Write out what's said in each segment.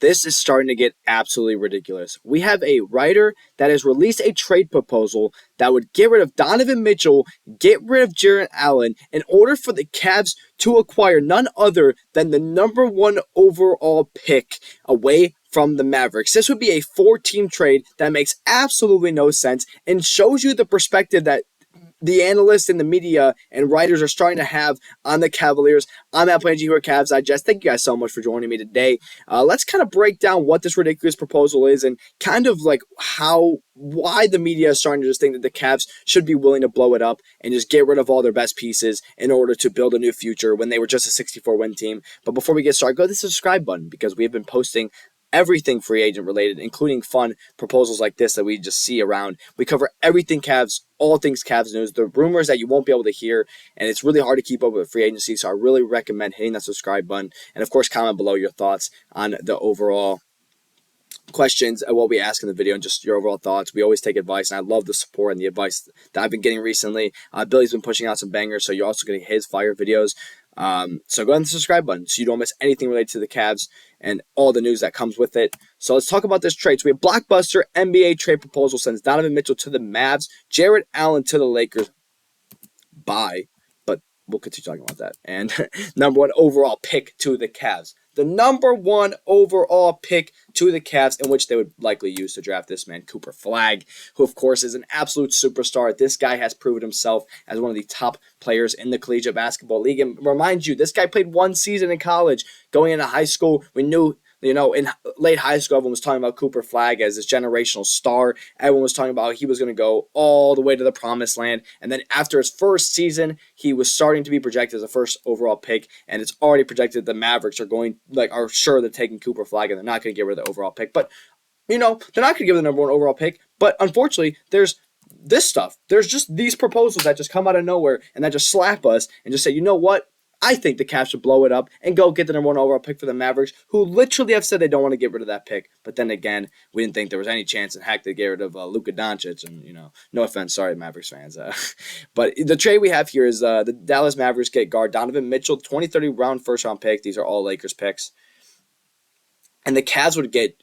This is starting to get absolutely ridiculous. We have a writer that has released a trade proposal that would get rid of Donovan Mitchell, get rid of Jarrett Allen, in order for the Cavs to acquire none other than the number 1 overall pick away from the Mavericks. This would be a 4-team trade that makes absolutely no sense and shows you the perspective that the analysts and the media and writers are starting to have on the Cavaliers. I'm Palange here at Cavs Digest. Thank you guys so much for joining me today. Let's kind of break down what this ridiculous proposal is and kind of like why the media is starting to just think that the Cavs should be willing to blow it up and just get rid of all their best pieces in order to build a new future when they were just a 64-win team. But before we get started, go to the subscribe button because we have been posting everything free agent related, including fun proposals like this that we just see around. We cover everything Cavs, all things Cavs news, the rumors that you won't be able to hear, and it's really hard to keep up with free agency, so I really recommend hitting that subscribe button, and of course comment below your thoughts on the overall questions and what we ask in the video and just your overall thoughts. We always take advice, and I love the support and the advice that I've been getting recently. Billy's been pushing out some bangers, so you're also getting his fire videos. So go ahead and subscribe button so you don't miss anything related to the Cavs and all the news that comes with it. So let's talk about this trade. So we have blockbuster NBA trade proposal sends Donovan Mitchell to the Mavs, Jarrett Allen to the Lakers. Bye. But we'll continue talking about that. And number 1 overall pick to the Cavs. The number 1 overall pick to the Cavs, in which they would likely use to draft this man, Cooper Flagg, who, of course, is an absolute superstar. This guy has proven himself as one of the top players in the collegiate basketball league. And remind you, this guy played 1 season in college. Going into high school, we knew, in late high school, everyone was talking about Cooper Flagg as this generational star. Everyone was talking about he was going to go all the way to the promised land. And then after his first season, he was starting to be projected as a first overall pick. And it's already projected the Mavericks are sure they're taking Cooper Flagg and they're not going to get rid of the overall pick. But, they're not going to give the number 1 overall pick. But unfortunately, there's this stuff. There's just these proposals that just come out of nowhere and that just slap us and just say, you know what? I think the Cavs should blow it up and go get the number 1 overall pick for the Mavericks, who literally have said they don't want to get rid of that pick. But then again, we didn't think there was any chance in heck to get rid of Luka Doncic. And, no offense, sorry, Mavericks fans. But the trade we have here is the Dallas Mavericks get guard Donovan Mitchell, 2030 round first-round pick. These are all Lakers picks. And the Cavs would get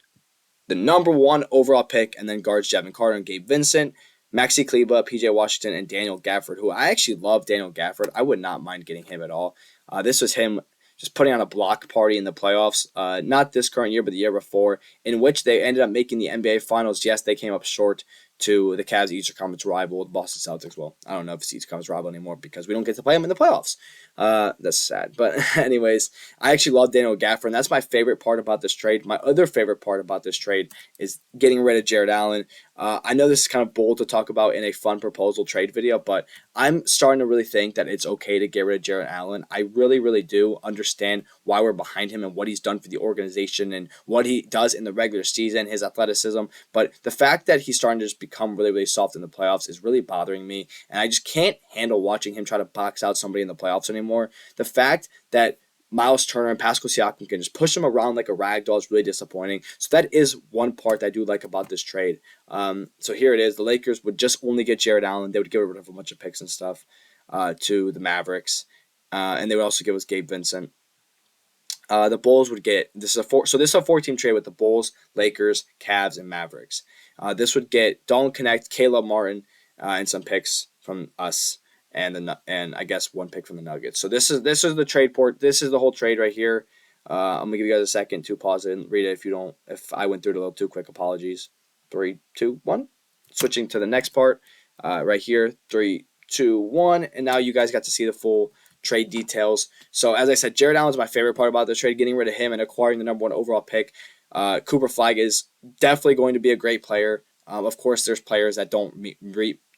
the number 1 overall pick and then guards Jevon Carter and Gabe Vincent, Maxi Kleber, PJ Washington, and Daniel Gafford, who I actually love Daniel Gafford. I would not mind getting him at all. This was him just putting on a block party in the playoffs, not this current year, but the year before, in which they ended up making the NBA Finals. Yes, they came up short to the Cavs' Eastern Conference rival, the Boston Celtics. Well, I don't know if it's Eastern Conference rival anymore because we don't get to play them in the playoffs. That's sad. But anyways, I actually love Daniel Gafford, and that's my favorite part about this trade. My other favorite part about this trade is getting rid of Jarrett Allen. I know this is kind of bold to talk about in a fun proposal trade video, but I'm starting to really think that it's okay to get rid of Jarrett Allen. I really, really do understand why we're behind him and what he's done for the organization and what he does in the regular season, his athleticism. But the fact that he's starting to just become really, really soft in the playoffs is really bothering me. And I just can't handle watching him try to box out somebody in the playoffs anymore. The fact that Miles Turner and Pascal Siakam can just push him around like a rag doll is really disappointing. So that is one part that I do like about this trade. So here it is. The Lakers would just only get Jarrett Allen. They would get rid of a bunch of picks and stuff to the Mavericks. And they would also give us Gabe Vincent. The Bulls would get this is a 4-team trade with the Bulls, Lakers, Cavs, and Mavericks. This would get Dalton Connect, Caleb Martin, and some picks from us, and I guess 1 pick from the Nuggets. So this is the trade port. This is the whole trade right here. I'm gonna give you guys a second to pause it and read it if I went through it a little too quick. Apologies. 3, 2, 1. Switching to the next part right here. 3, 2, 1, and now you guys got to see the full trade details. So as I said, Jarrett Allen is my favorite part about the trade, getting rid of him and acquiring the number 1 overall pick. Cooper Flagg is definitely going to be a great player. Of course, there's players that don't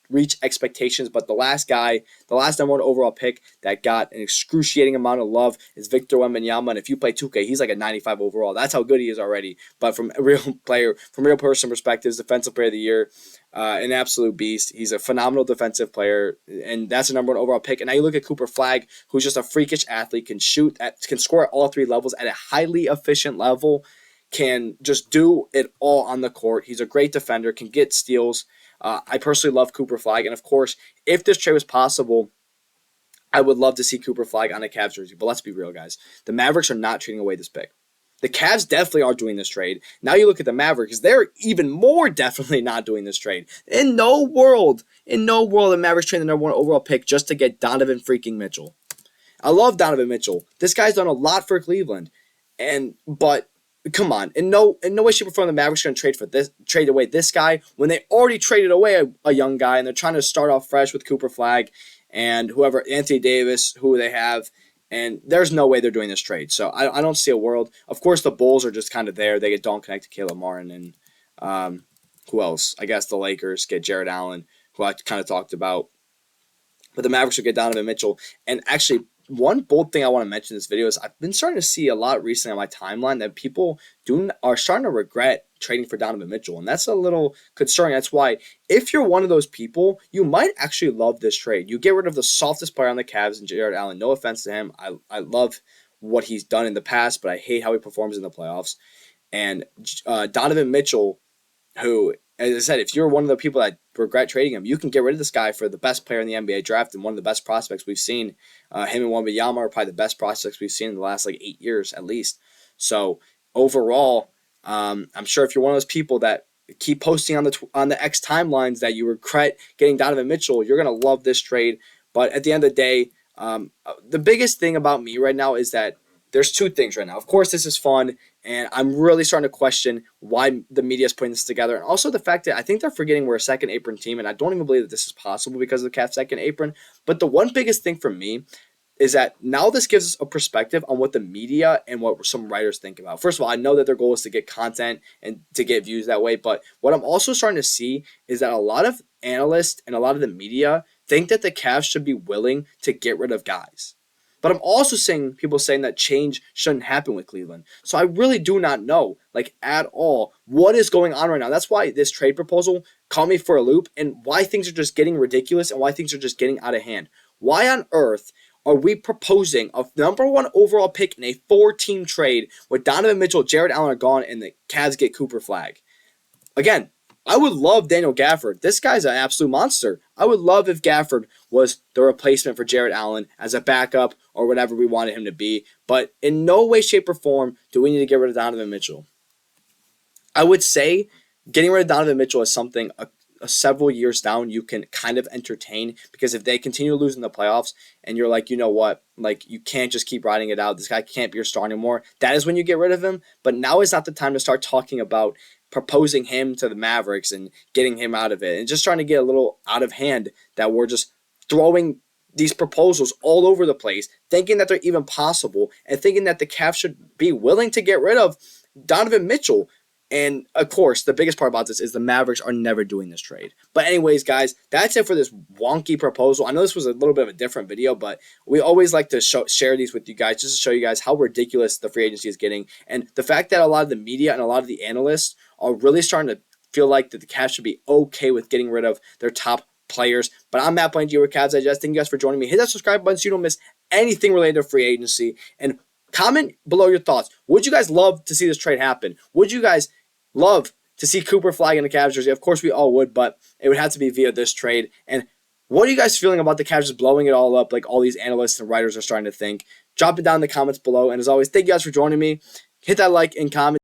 reach expectations, but the last number 1 overall pick that got an excruciating amount of love is Victor Wembanyama, and if you play 2K, he's like a 95 overall. That's how good he is already. But from a real person perspective, defensive player of the year, an absolute beast. He's a phenomenal defensive player, and that's a number 1 overall pick. And now you look at Cooper Flagg, who's just a freakish athlete, can score at all 3 levels at a highly efficient level, can just do it all on the court. He's a great defender, can get steals. I personally love Cooper Flagg, and of course, if this trade was possible, I would love to see Cooper Flagg on a Cavs jersey. But let's be real, guys. The Mavericks are not trading away this pick. The Cavs definitely are doing this trade. Now you look at the Mavericks, they're even more definitely not doing this trade. In no world, the Mavericks trade the number 1 overall pick just to get Donovan freaking Mitchell. I love Donovan Mitchell. This guy's done a lot for Cleveland. But come on, in no way, shape, or form the Mavericks are going to trade away this guy when they already traded away a young guy and they're trying to start off fresh with Cooper Flagg and whoever, Anthony Davis, who they have. And there's no way they're doing this trade. So I don't see a world. Of course, the Bulls are just kind of there. They don't connect to Caleb Martin. And who else? I guess the Lakers get Jarrett Allen, who I kind of talked about. But the Mavericks will get Donovan Mitchell. And actually, one bold thing I want to mention in this video is I've been starting to see a lot recently on my timeline that people are starting to regret trading for Donovan Mitchell. And that's a little concerning. That's why if you're one of those people, you might actually love this trade. You get rid of the softest player on the Cavs and Jarrett Allen. No offense to him. I love what he's done in the past, but I hate how he performs in the playoffs. And Donovan Mitchell, who, as I said, if you're one of the people that regret trading him, you can get rid of this guy for the best player in the NBA draft and one of the best prospects we've seen. Him and Wembanyama are probably the best prospects we've seen in the last 8 years at least. So overall, I'm sure if you're one of those people that keep posting on the X timelines that you regret getting Donovan Mitchell, you're gonna love this trade. But at the end of the day, the biggest thing about me right now is that there's two things right now. Of course, this is fun, and I'm really starting to question why the media is putting this together. And also the fact that I think they're forgetting we're a second apron team, and I don't even believe that this is possible because of the Cavs' second apron. But the one biggest thing for me is that now this gives us a perspective on what the media and what some writers think about. First of all, I know that their goal is to get content and to get views that way, but what I'm also starting to see is that a lot of analysts and a lot of the media think that the Cavs should be willing to get rid of guys. But I'm also seeing people saying that change shouldn't happen with Cleveland. So I really do not know, at all, what is going on right now. That's why this trade proposal caught me for a loop and why things are just getting ridiculous and why things are just getting out of hand. Why on earth are we proposing a number 1 overall pick in a 4-team trade with Donovan Mitchell, Jarrett Allen are gone, and the Cavs get Cooper Flagg? Again, I would love Daniel Gafford. This guy's an absolute monster. I would love if Gafford was the replacement for Jarrett Allen as a backup or whatever we wanted him to be. But in no way, shape, or form do we need to get rid of Donovan Mitchell. I would say getting rid of Donovan Mitchell is something several years down you can kind of entertain, because if they continue to lose in the playoffs and you're like, you know what, you can't just keep riding it out. This guy can't be your star anymore. That is when you get rid of him. But now is not the time to start talking about proposing him to the Mavericks and getting him out of it and just trying to get a little out of hand that we're just throwing these proposals all over the place, thinking that they're even possible and thinking that the Cavs should be willing to get rid of Donovan Mitchell. And, of course, the biggest part about this is the Mavericks are never doing this trade. But anyways, guys, that's it for this wonky proposal. I know this was a little bit of a different video, but we always like to share these with you guys just to show you guys how ridiculous the free agency is getting. And the fact that a lot of the media and a lot of the analysts are really starting to feel like that the Cavs should be okay with getting rid of their top players. But I'm Matt Palange with Cavs Digest. Thank you guys for joining me. Hit that subscribe button so you don't miss anything related to free agency. And comment below your thoughts. Would you guys love to see this trade happen? Would you guys love to see Cooper Flagg in the Cavs jersey? Of course we all would, but it would have to be via this trade. And what are you guys feeling about the Cavs just blowing it all up like all these analysts and writers are starting to think? Drop it down in the comments below. And as always, thank you guys for joining me. Hit that like and comment.